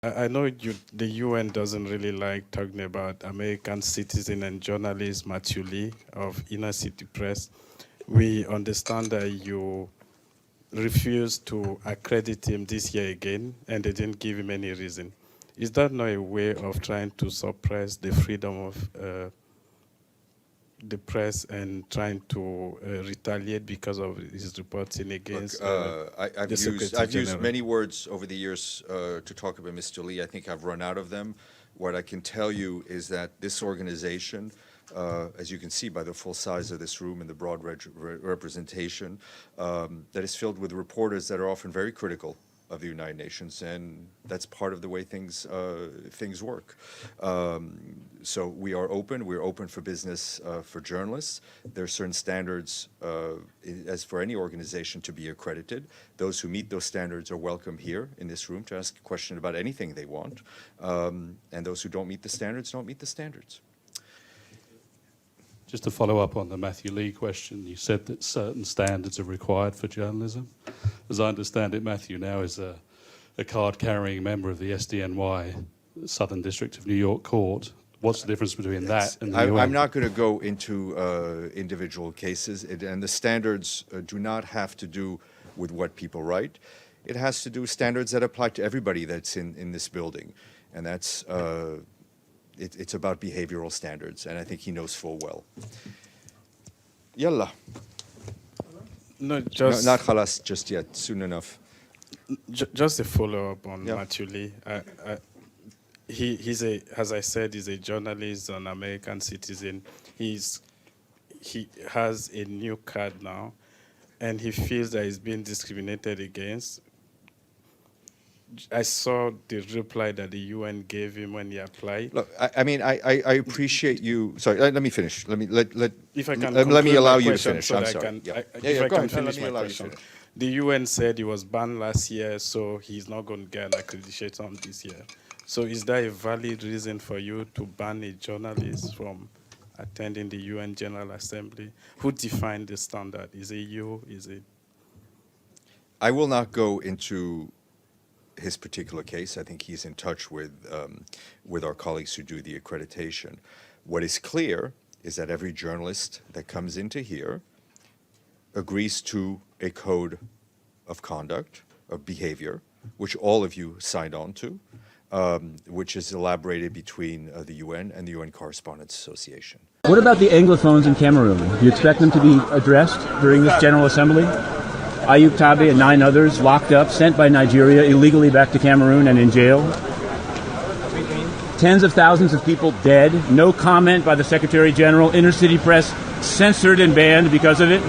I know the UN doesn't really like talking about American citizen and journalist Matthew Lee of Inner City Press. We understand that you refused to accredit him this year again, and they didn't give him any reason. Is that not a way of trying to suppress the freedom of the press and trying to retaliate because of his reporting against I've used many words over the years to talk about Mr. Lee. I think I've run out of them. What I can tell you is that this organization, as you can see by the full size of this room and the broad representation, that is filled with reporters that are often very critical of the United Nations, and that's part of the way things work. So we are open. We're open for business for journalists. There are certain standards, as for any organization, to be accredited. Those who meet those standards are welcome here in this room to ask a question about anything they want, and those who don't meet the standards don't meet the standards. Just to follow up on the Matthew Lee question, you said that certain standards are required for journalism. As I understand it, Matthew now is a card-carrying member of the SDNY, Southern District of New York Court. What's the difference between that and the UN? I'm not going to go into individual cases, and the standards do not have to do with what people write. It has to do with standards that apply to everybody that's in this building, and that's it's about behavioral standards, and I think he knows full well. Yalla. No, just not khalas just yet. Soon enough. Just a follow-up on Matthew Lee. He's as I said, he's a journalist, an American citizen. He has a new card now, and he feels that he's being discriminated against. I saw the reply that the UN gave him when he applied. Look, I mean, I appreciate you. Sorry, let me finish. Let me allow you to finish. So I'm sorry. Go ahead. Let me allow you to finish. The UN said he was banned last year, so he's not going to get an accreditation this year. So is that a valid reason for you to ban a journalist from attending the UN General Assembly? Who defined the standard? Is it you? Is it? I will not go into his particular case. I think he's in touch with our colleagues who do the accreditation. What is clear is that every journalist that comes into here agrees to a code of conduct, of behavior, which all of you signed on to, which is elaborated between the UN and the UN Correspondents Association. What about the Anglophones in Cameroon? Do you expect them to be addressed during this General Assembly? Ayub Tabe and 9 others locked up, sent by Nigeria illegally back to Cameroon and in jail. Tens of thousands of people dead. No comment by the Secretary General. Inner City Press censored and banned because of it.